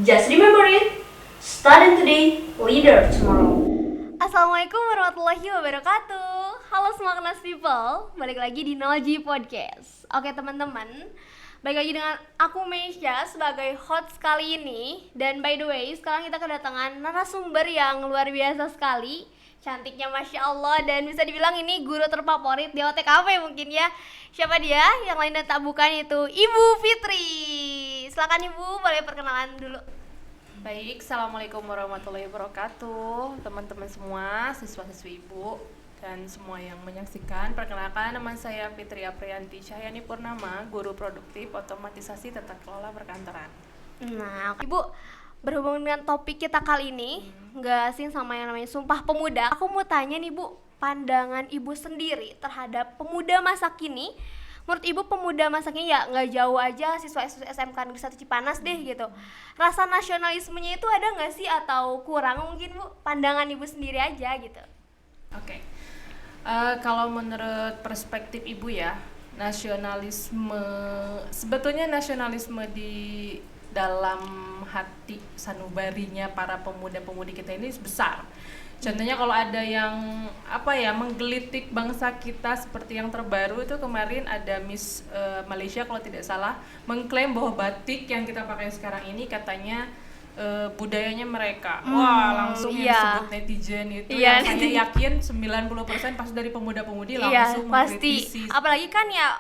Just remember it, study today, leader tomorrow. Assalamualaikum warahmatullahi wabarakatuh. Halo semua kelas people, balik lagi di Noji Podcast. Oke teman-teman, balik lagi dengan aku Meisha sebagai host kali ini. Dan by the way, sekarang kita kedatangan narasumber yang luar biasa sekali. Cantiknya Masya Allah, dan bisa dibilang ini guru terfavorit di OTKP mungkin ya. Siapa dia? Yang lain dan tak bukan itu Ibu Fitri. Silakan Ibu, boleh perkenalan dulu. Baik, Assalamualaikum warahmatullahi wabarakatuh. Teman-teman semua, siswa-siswi Ibu dan semua yang menyaksikan, perkenalkan nama saya Fitri Aprianti Cahyani Purnama, guru produktif otomatisasi tata kelola perkantoran. Nah, Ibu, berhubung dengan topik kita kali ini, nggak asing sama yang namanya Sumpah Pemuda. Aku mau tanya nih Bu, pandangan Ibu sendiri terhadap pemuda masa kini. Menurut Ibu pemuda masa kini ya nggak jauh aja siswa SMK Negeri 1 Cipanas deh gitu. Rasa nasionalismenya itu ada nggak sih atau kurang mungkin Bu? Pandangan Ibu sendiri aja gitu. Oke. Kalau menurut perspektif Ibu ya, sebetulnya nasionalisme di dalam hati sanubarinya para pemuda-pemudi kita ini besar. Contohnya kalau ada yang menggelitik bangsa kita seperti yang terbaru itu kemarin ada Miss Malaysia kalau tidak salah mengklaim bahwa batik yang kita pakai sekarang ini katanya budayanya mereka. Wah, langsung yang disebut netizen itu yang saya yakin 90% pasti dari pemuda-pemudi langsung mengkritisi. Apalagi kan ya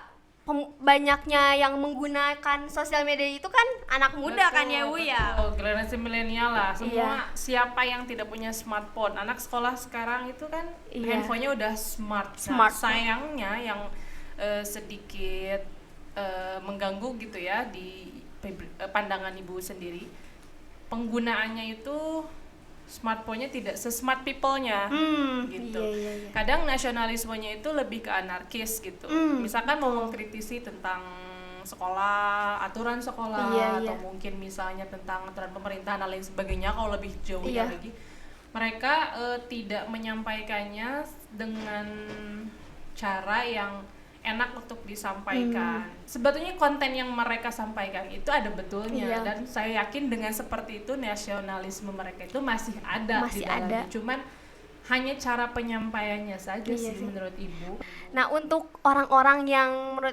banyaknya yang menggunakan sosial media itu kan anak muda. Betul, kan ya Bu ya. Generasi milenial lah. Semua siapa yang tidak punya smartphone. Anak sekolah sekarang itu kan handphonenya udah smart. Nah, sayangnya yang sedikit mengganggu gitu ya di pandangan Ibu sendiri. Penggunaannya itu smartphone-nya tidak se-smart people-nya gitu. Iya. Kadang nasionalismenya itu lebih ke anarkis gitu. Misalkan mau mengkritisi tentang sekolah, aturan sekolah, atau mungkin misalnya tentang aturan pemerintahan dan lain sebagainya, kalau lebih jauhnya lagi. Mereka tidak menyampaikannya dengan cara yang enak untuk disampaikan. Sebetulnya konten yang mereka sampaikan itu ada betulnya, dan saya yakin dengan seperti itu nasionalisme mereka itu masih ada di dalamnya. Cuman hanya cara penyampaiannya saja sih menurut Ibu. Nah, untuk orang-orang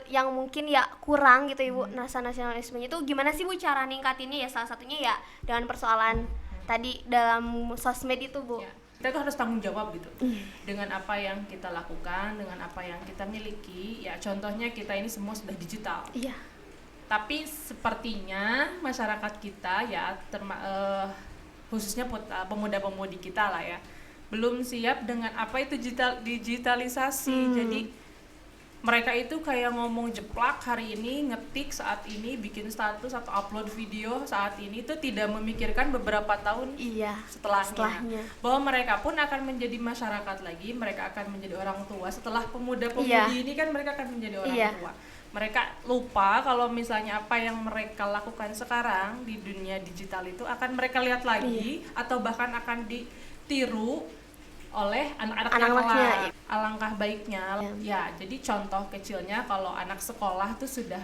yang mungkin ya kurang gitu Ibu rasa nasionalismenya itu gimana sih Bu cara ningkatinnya ya? Salah satunya ya dengan persoalan tadi dalam sosmed itu Bu. Kita tuh harus tanggung jawab gitu dengan apa yang kita lakukan, dengan apa yang kita miliki. Ya contohnya kita ini semua sudah digital. Tapi sepertinya masyarakat kita ya khususnya pemuda-pemudi kita lah ya belum siap dengan apa itu digitalisasi. Jadi mereka itu kayak ngomong jeplak hari ini, ngetik saat ini, bikin status atau upload video saat ini, itu tidak memikirkan beberapa tahun setelahnya. Bahwa mereka pun akan menjadi masyarakat lagi, mereka akan menjadi orang tua. Setelah pemuda-pemudi ini kan mereka akan menjadi orang tua. Mereka lupa kalau misalnya apa yang mereka lakukan sekarang di dunia digital itu akan mereka lihat lagi atau bahkan akan ditiru oleh anak-anaknya. Alangkah baiknya ya, jadi contoh kecilnya kalau anak sekolah tuh sudah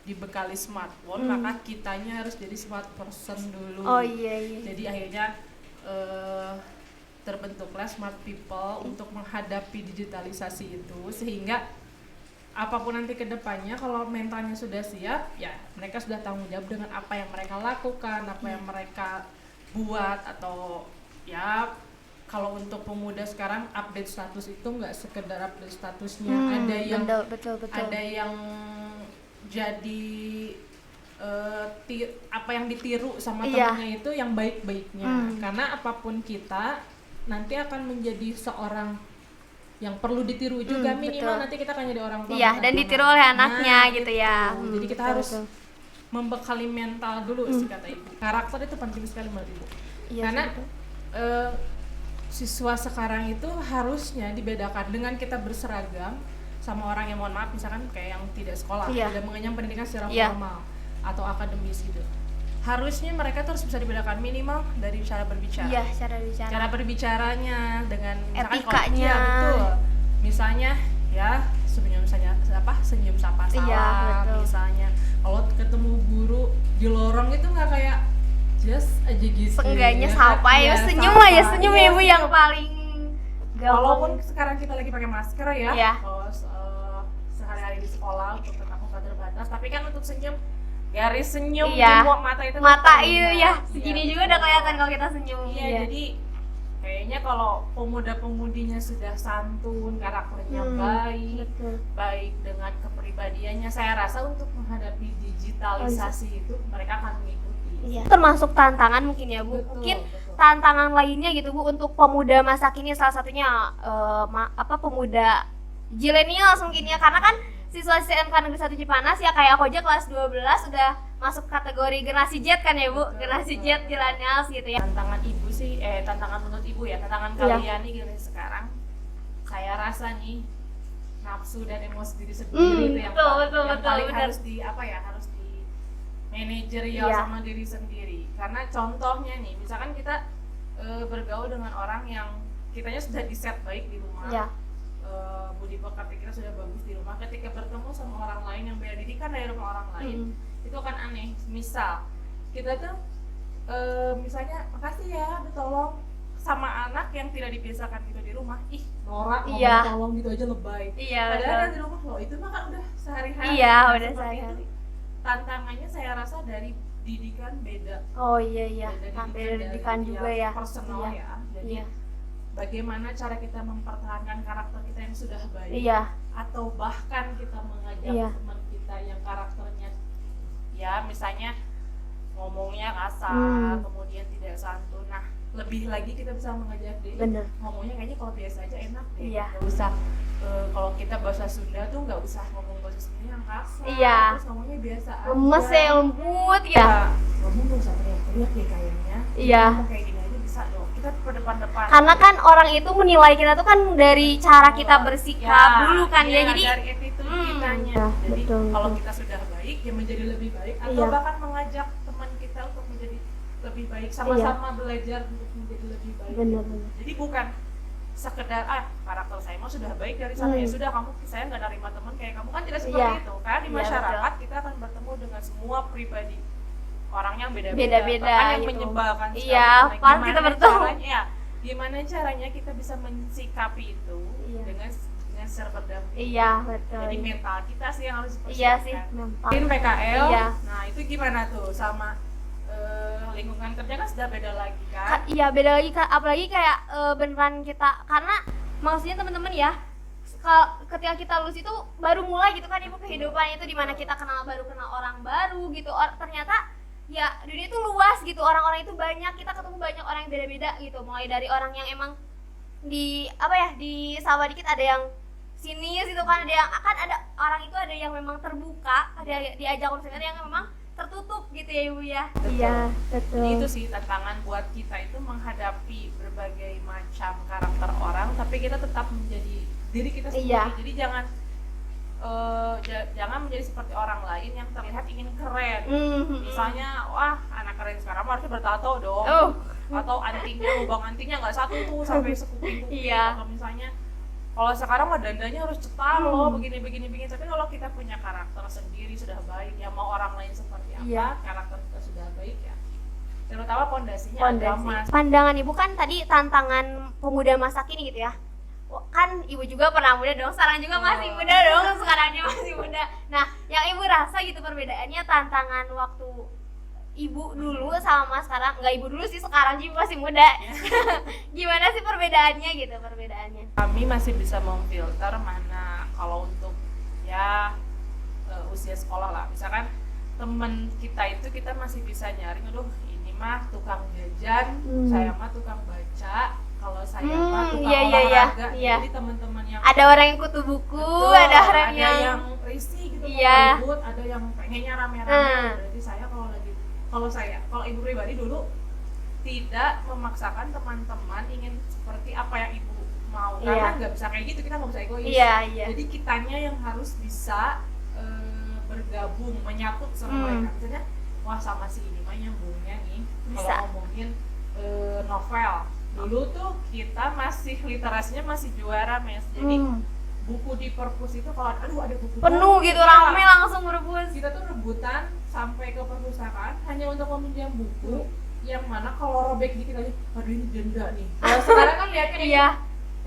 dibekali smartphone, maka kitanya harus jadi smart person dulu. Jadi akhirnya terbentuklah smart people untuk menghadapi digitalisasi itu, sehingga apapun nanti ke depannya kalau mentalnya sudah siap, ya mereka sudah tanggung jawab dengan apa yang mereka lakukan, apa yang mereka buat. Atau ya kalau untuk pemuda sekarang update status itu nggak sekedar update statusnya, betul. Ada yang jadi apa yang ditiru sama temannya itu yang baik-baiknya. Karena apapun kita nanti akan menjadi seorang yang perlu ditiru juga, minimal nanti kita akan jadi orang tua. Dan ditiru oleh anaknya gitu ya. Jadi kita harus membekali mental dulu sih kata Ibu. Karakter itu penting sekali menurut Ibu. Karena siswa sekarang itu harusnya dibedakan dengan kita berseragam sama orang yang, mohon maaf, misalkan kayak yang tidak sekolah, tidak mengenyam pendidikan secara formal atau akademis gitu. Harusnya mereka tuh harus bisa dibedakan minimal dari cara berbicara. Cara berbicaranya dengan etikanya. Betul. Misalnya ya senyum sapa salam, misalnya kalau ketemu guru di lorong itu nggak kayak just aja gitu. Seenggaknya ya sapa kan? ya, Iya, senyum sapa. aja, senyum Iya, ya Bu yang paling walaupun sekarang kita lagi pakai masker ya, Iya. kalau sehari-hari di sekolah untuk tetap muka terbatas, tapi kan untuk senyum garis senyum Iya. jempol mata itu mata kan itu terlihat. ya, Iya, segini juga betul. udah kelihatan kalau kita senyum. Iya, jadi kayaknya kalau pemuda-pemudinya sudah santun, karakternya baik, betul. baik dengan kepribadiannya, saya rasa untuk menghadapi digitalisasi itu mereka akan mengikuti. Iya. Termasuk tantangan mungkin ya Bu. Betul, Mungkin betul. tantangan lainnya gitu Bu untuk pemuda masa kini, salah satunya pemuda Zillennials mungkin ya, karena kan siswa SMK Negeri 1 Cipanas ya kayak aku aja kelas 12 udah masuk kategori generasi Z kan ya Bu, Betul, generasi betul. Z Zillennials gitu ya. Tantangan ibu sih, tantangan menurut ibu ya, tantangan Iya. kalian nih generasi sekarang, saya rasa nih nafsu dan emosi diri sendiri itu yang betul, paling, betul, yang betul, paling benar. harus di harus di manajerial Iya. sama diri sendiri. Karena contohnya nih, misalkan kita bergaul dengan orang yang kitanya sudah di set baik di rumah, Iya. budi pekerti kita sudah bagus di rumah, ketika bertemu sama orang lain yang beda didikan dari rumah orang lain, itu akan aneh. Misal kita tuh misalnya makasih ya udah tolong, sama anak yang tidak dibiasakan gitu di rumah, ih norak ngomong Iya. tolong gitu aja lebay. Iya, Padahal betul. kan di rumah loh itu mah kan udah sehari-hari. Iya, Nah, udah seperti sehari-hari. itu. Tantangannya saya rasa dari didikan beda. Oh iya iya, Beda sampai didikan didikan dari juga pihak ya. personal Iya. ya. Jadi Iya. bagaimana cara kita mempertahankan karakter kita yang sudah baik, Iya. atau bahkan kita mengajak Iya. teman kita yang karakternya ya misalnya ngomongnya kasar, kemudian tidak santun. Nah, lebih lagi kita bisa mengajak dia Bener. ngomongnya kayaknya kalau biasa aja enak deh. Iya. Nggak usah kalau kita bahasa Sunda tuh nggak usah ngomong bahasa Sunda yang kasar. Iya. Terus ngomongnya biasa aja. Lemes ya, lembut ya. Ngomong nggak usah teriak-teriak deh kayaknya. Iya. Ngomong kayak gini aja bisa dong. Kita ke depan-depan. Karena kan orang itu menilai kita tuh kan dari cara kita bersikap dulu kan ya. iya, Jadi dari attitude kitanya. Ya, Jadi betul, kalau betul. kita sudah baik ya menjadi lebih baik, atau Iya. bahkan mengajak teman kita untuk menjadi lebih baik, sama-sama belajar untuk menjadi lebih baik. Bener, bener. Jadi bukan sekedar karakter saya mah sudah baik dari sana ya sudah, kamu saya nggak nerima teman kayak kamu, kan tidak seperti Iya. itu kan. Di Iya, masyarakat kita akan bertemu dengan semua pribadi orang yang beda-beda, Beda-beda bahkan yang gitu. menyebalkan Iya, sekali. Nah, pas kita gimana bertemu. caranya, gimana caranya kita bisa mensikapi itu Iya. dengan secara berdampingan. Iya, betul. Jadi mental kita sih yang harus dipersiapkan. Iya sih, mental. Mungkin PKL, Iya. nah itu gimana tuh sama lingkungan kerja kan sudah beda lagi kan? Iya beda lagi Kak, apalagi kayak beneran kita, karena maksudnya teman-teman ya, ketika kita lulus itu baru mulai gitu kan Ibu kehidupan itu, dimana kita baru kenal orang baru gitu. Ternyata ya dunia itu luas gitu, orang-orang itu banyak, kita ketemu banyak orang yang beda-beda gitu, mulai dari orang yang emang di sawah dikit, ada yang sinis gitu kan, ada yang ada orang itu ada yang memang terbuka, ada diajak urusan, ada yang memang tertutup gitu ya Ibu ya. Betul. Iya betul. Jadi itu sih tantangan buat kita itu menghadapi berbagai macam karakter orang, tapi kita tetap menjadi diri kita sendiri. Iya. Jadi jangan menjadi seperti orang lain yang terlihat ingin keren. Misalnya, wah anak keren sekarang harusnya bertato dong. Atau antingnya, lubang antingnya nggak satu tuh sampai sekuping-kuping. Iya. Atau misalnya kalau sekarang mah dandanya harus cetar loh, begini. Tapi kalau kita punya karakter sendiri sudah baik, ya mau orang lain seperti apa, Iya. karakter kita sudah baik ya. Terutama pondasinya agama. Pandangan Ibu kan tadi tantangan pemuda masa kini gitu ya. Kan Ibu juga pernah muda dong, sekarang juga masih muda dong, sekarangnya masih muda. Nah, yang Ibu rasa gitu perbedaannya tantangan waktu Ibu dulu sama sekarang, nggak Ibu dulu sih, sekarang juga masih muda. Gimana sih perbedaannya gitu, perbedaannya? Kami masih bisa memfilter mana kalau untuk ya usia sekolah lah. Misalkan teman kita itu kita masih bisa nyaring, aduh ini mah tukang jajan, saya mah tukang baca, kalau saya mah tukang olahraga. Jadi teman-teman yang ada orang yang kutu buku, ada orang yang risih gitu, Iya. mau ribut, ada yang pengennya rame-rame. Berarti kalau ibu pribadi dulu tidak memaksakan teman-teman ingin seperti apa yang ibu mau, karena nggak bisa kayak gitu, kita nggak bisa egois. Iya. Jadi kitanya yang harus bisa bergabung, menyatu sama mereka. Misalnya, wah sama si ini mah nyambungnya nih Bisa. kalau ngomongin novel. Dulu tuh kita masih literasinya masih juara, Mes. Jadi buku di perpus itu kalau ada buku penuh gitu, rame langsung berebut. kita tuh rebutan sampai ke perpustakaan hanya untuk meminjam buku yang mana kalau robek dikit aja, aduh ini denda nih. Nah, sekarang kan lihatnya Iya.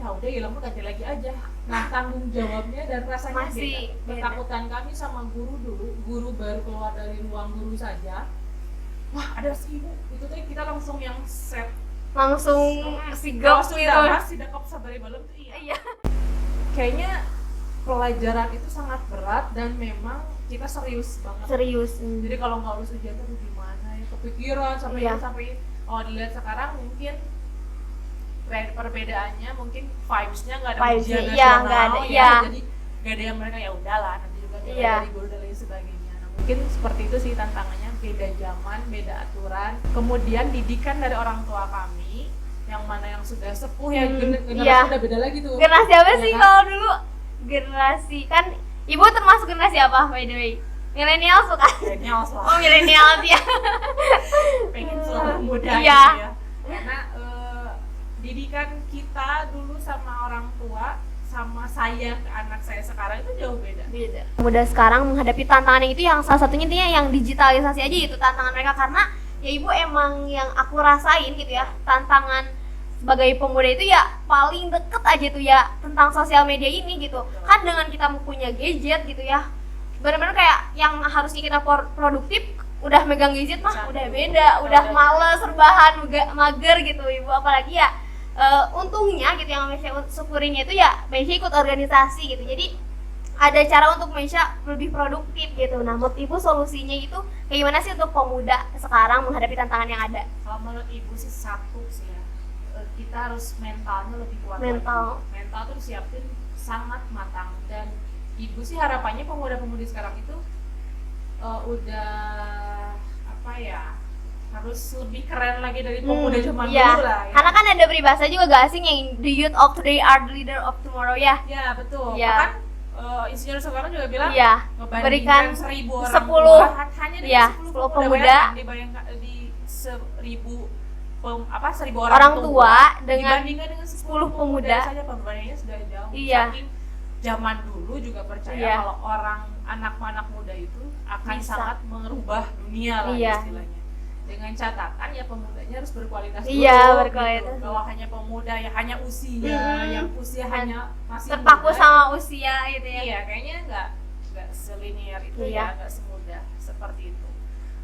ya udah hilang ganti lagi aja. Nah, tanggung jawabnya dan rasanya Masih beda. beda. Ketakutan kami sama guru dulu, guru baru keluar dari ruang guru saja, wah ada 1.000, itu tuh kita langsung yang set Langsung sigap langsung gitu. damas si dekap sabari balem tuh iya. Iya. Kayaknya pelajaran itu sangat berat dan memang kita serius banget. Serius. Jadi kalau nggak lulus ujian tuh gimana ya, kepikiran sampai Iya. sampai kalau dilihat sekarang mungkin perbedaannya mungkin vibes-nya nggak ada Vibes-nya, ujian iya, nasional nggak ada, ya, iya. jadi nggak ada yang mereka ya udahlah nanti juga kita Iya. dari guru dan lain sebagainya. Nah, mungkin seperti itu sih tantangannya, beda zaman, beda aturan. Kemudian didikan dari orang tua kami yang mana yang sudah sepuh ya, generasi iya. udah beda lagi tuh. Generasi apa Iya sih kan? kalau dulu? Generasi kan ibu termasuk generasi apa by the way? Milenials bukan? Millennials lah. Oh milenials ya. Pengen selalu muda Iya. gitu ya. Karena didikan kita dulu sama orang tua sama saya ke anak saya sekarang itu jauh beda. Beda. Muda sekarang menghadapi tantangan yang itu yang salah satunya intinya yang digitalisasi aja itu tantangan mereka karena ya ibu emang yang aku rasain gitu ya tantangan sebagai pemuda itu ya paling deket aja tuh ya tentang sosial media ini gitu kan dengan kita punya gadget gitu ya benar-benar kayak yang harusnya kita produktif udah megang gadget mah udah beda udah males rebahan mager gitu ibu apalagi ya untungnya gitu yang Mesya syukurinnya itu ya Mesya ikut organisasi gitu jadi ada cara untuk Mesya lebih produktif gitu. Nah, menurut ibu solusinya itu kayak gimana sih untuk pemuda sekarang menghadapi tantangan yang ada? Kalau menurut ibu sih satu sih ya, kita harus mentalnya lebih kuat. Mental tuh disiapin sangat matang dan ibu sih harapannya pemuda-pemudi sekarang itu udah apa ya harus lebih keren lagi dari pemuda zaman iya. dulu lah ya. Karena kan ada peribahasa juga gak asing yang the youth of today are the leader of tomorrow ya. Ya betul. Iya. Bahkan insinyur Soekarno juga bilang Iya. berikan 1.000 orang 10 tua, hanya dari iya, 10 10 pemuda pemuda. dibayangkan di 1.000 orang Orang tua dibandingkan dengan 10 pemuda. saja perbandingannya sudah jauh. Iya. Saking zaman dulu juga percaya Iya. kalau anak muda itu akan Bisa. sangat merubah dunia lah Iya. istilahnya. Dengan catatan ya pemudanya harus berkualitas Iya, dulu, berkualitas. gitu. Kalau hanya pemuda ya hanya usia, yang usia hanya masih terpaku muda, sama usia gitu ya. iya kayaknya nggak selinier itu Iya. ya, nggak semudah seperti itu.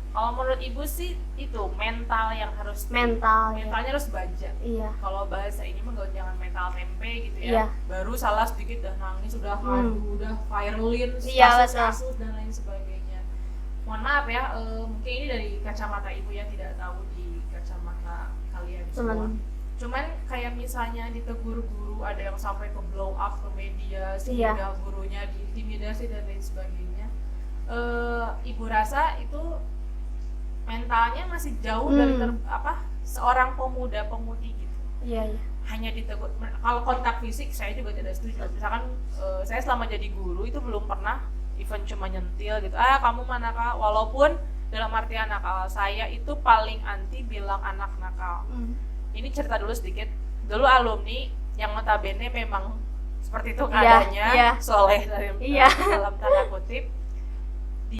Kalau menurut ibu sih itu mental yang harus mentalnya harus baja. Iya. Kalau bahasa ini mah jangan mental tempe gitu ya. Iya. Baru salah sedikit udah nangis, udah ngadu, udah viralin, Iya, kasus dan lain sebagainya. Mohon maaf ya, mungkin ini dari kacamata ibu ya, tidak tahu di kacamata kalian semua. Cuman kayak misalnya ditegur guru, ada yang sampai ke blow up ke media sehingga gurunya diintimidasi dan lain sebagainya. Ibu rasa itu mentalnya masih jauh dari seorang pemuda-pemudi gitu. Iya. Hanya ditegur. Kalau kontak fisik saya juga tidak setuju. Misalkan saya selama jadi guru itu belum pernah even cuma nyentil gitu. Kamu mana nakal? Walaupun dalam artian nakal, saya itu paling anti bilang anak nakal. Ini cerita dulu sedikit. Dulu alumni yang notabene memang seperti itu keadaannya, soleh dalam tanda kutip.